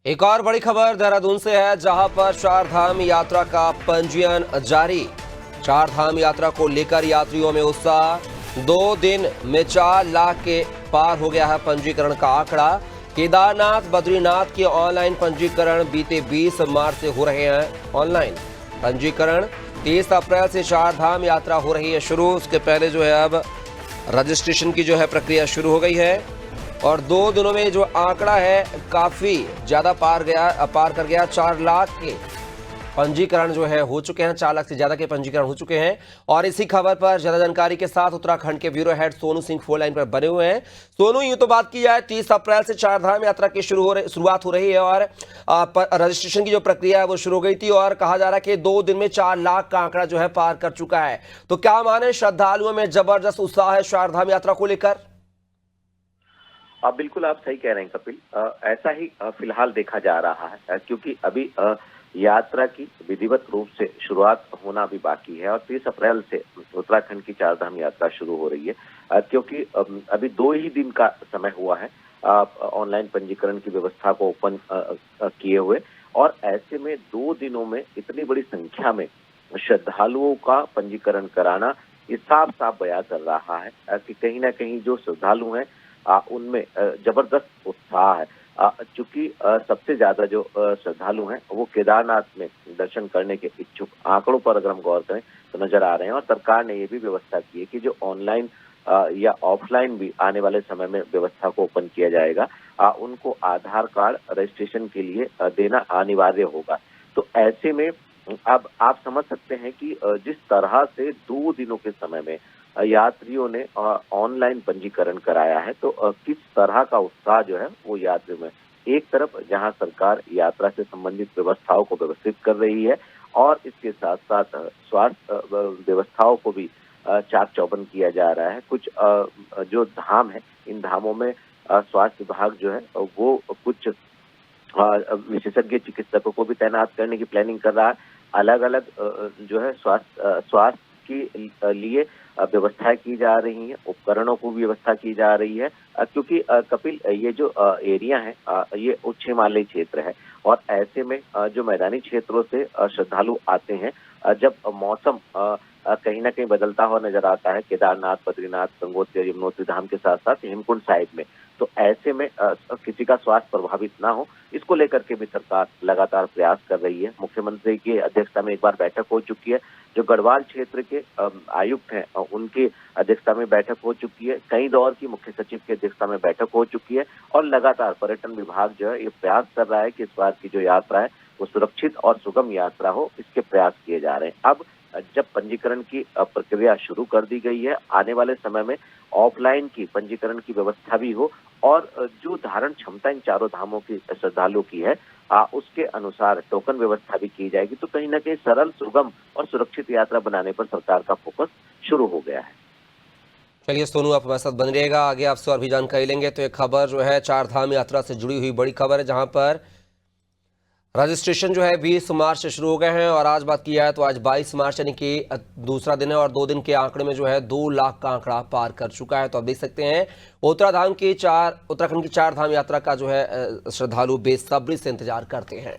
एक और बड़ी खबर देहरादून से है, जहां पर चार धाम यात्रा का पंजीयन जारी। चार धाम यात्रा को लेकर यात्रियों में उत्साह। 2 दिन में 4 लाख के पार हो गया है पंजीकरण का आंकड़ा। केदारनाथ बद्रीनाथ के ऑनलाइन पंजीकरण बीते 20 मार्च से हो रहे हैं ऑनलाइन पंजीकरण। 30 अप्रैल से चार धाम यात्रा हो रही है शुरू। उसके पहले जो है अब रजिस्ट्रेशन की जो है प्रक्रिया शुरू हो गई है और 2 दिनों में जो आंकड़ा है काफी ज्यादा पार कर गया। 4 लाख के पंजीकरण जो है हो चुके हैं, 4 लाख से ज्यादा के पंजीकरण हो चुके हैं। और इसी खबर पर ज्यादा जानकारी के साथ उत्तराखंड के bureau head Sonu Singh phone line पर बने हुए हैं। सोनू, यूं तो बात की जाए 30 अप्रैल से चार धाम यात्रा की शुरुआत हो रही है और रजिस्ट्रेशन की जो प्रक्रिया है वो शुरू हो गई थी और कहा जा रहा है कि 2 दिन में 4 लाख का आंकड़ा जो है पार कर चुका है। तो क्या माने, श्रद्धालुओं में जबरदस्त उत्साह है चार धाम यात्रा को लेकर? बिल्कुल आप सही कह रहे हैं कपिल। ऐसा ही फिलहाल देखा जा रहा है क्योंकि अभी यात्रा की विधिवत रूप से शुरुआत होना भी बाकी है और 30 अप्रैल से उत्तराखंड की चार धाम यात्रा शुरू हो रही है क्योंकि अभी 2 ही दिन का समय हुआ है ऑनलाइन पंजीकरण की व्यवस्था को ओपन किए हुए। और ऐसे में 2 दिनों में इतनी बड़ी संख्या में श्रद्धालुओं का पंजीकरण कराना इस साफ साफ बयां कर रहा है कि कहीं ना कहीं जो श्रद्धालु हैं उनमें जबरदस्त उत्साह है। चूंकि सबसे ज्यादा जो श्रद्धालु हैं वो केदारनाथ में दर्शन करने के इच्छुक आंकड़ों पर अगर हम गौर करें तो नजर आ रहे हैं। और सरकार ने ये भी व्यवस्था की है कि जो ऑनलाइन या ऑफलाइन भी आने वाले समय में व्यवस्था को ओपन किया जाएगा, उनको आधार कार्ड रजिस्ट्रेशन के लिए देना अनिवार्य होगा। तो ऐसे में अब आप समझ सकते हैं कि जिस तरह से 2 दिनों के समय में यात्रियों ने ऑनलाइन पंजीकरण कराया है तो किस तरह का उत्साह जो है वो यात्रियों में। एक तरफ जहां सरकार यात्रा से संबंधित व्यवस्थाओं को व्यवस्थित कर रही है और इसके साथ साथ स्वास्थ्य व्यवस्थाओं को भी चाक चौबंद किया जा रहा है। कुछ जो धाम है इन धामों में स्वास्थ्य विभाग जो है वो कुछ विशेषज्ञ चिकित्सकों को भी तैनात करने की प्लानिंग कर रहा है। अलग अलग जो है स्वास्थ्य के लिए व्यवस्थाएं की जा रही हैं, उपकरणों को भी व्यवस्था की जा रही है क्योंकि कपिल ये जो एरिया है ये उच्च हिमालयी क्षेत्र है और ऐसे में जो मैदानी क्षेत्रों से श्रद्धालु आते हैं जब मौसम कहीं ना कहीं बदलता हुआ नजर आता है केदारनाथ बद्रीनाथ गंगोत्री यमुनोत्री धाम के साथ साथ हेमकुंड साहिब में, तो ऐसे में किसी का स्वास्थ्य प्रभावित ना हो इसको लेकर के भी सरकार लगातार प्रयास कर रही है। मुख्यमंत्री की अध्यक्षता में एक बार बैठक हो चुकी है, जो गढ़वाल क्षेत्र के आयुक्त हैं उनकी अध्यक्षता में बैठक हो चुकी है, कई दौर की मुख्य सचिव की अध्यक्षता में बैठक हो चुकी है और लगातार पर्यटन विभाग जो है ये प्रयास कर रहा है कि इस बार की जो यात्रा है वो सुरक्षित और सुगम यात्रा हो, इसके प्रयास किए जा रहे हैं। अब जब पंजीकरण की प्रक्रिया शुरू कर दी गई है, आने वाले समय में ऑफलाइन की पंजीकरण की व्यवस्था भी हो और जो धारण क्षमता इन चारों धामों की श्रद्धालुओं की है उसके अनुसार टोकन व्यवस्था भी की जाएगी। तो कहीं ना कहीं सरल, सुगम और सुरक्षित यात्रा बनाने पर सरकार का फोकस शुरू हो गया है। चलिए सोनू, आप हमारे साथ बन रहिएगा, आगे आपसे और भी जानकारी लेंगे। तो एक खबर जो है चार धाम यात्रा से जुड़ी हुई बड़ी खबर है, जहां पर रजिस्ट्रेशन जो है 20 मार्च से शुरू हो गए हैं और आज बात की जाए तो आज 22 मार्च यानी कि दूसरा दिन है और 2 दिन के आंकड़े में जो है 2 लाख का आंकड़ा पार कर चुका है। तो आप देख सकते हैं उत्तराखंड की चार धाम यात्रा का जो है श्रद्धालु बेसब्री से इंतजार करते हैं।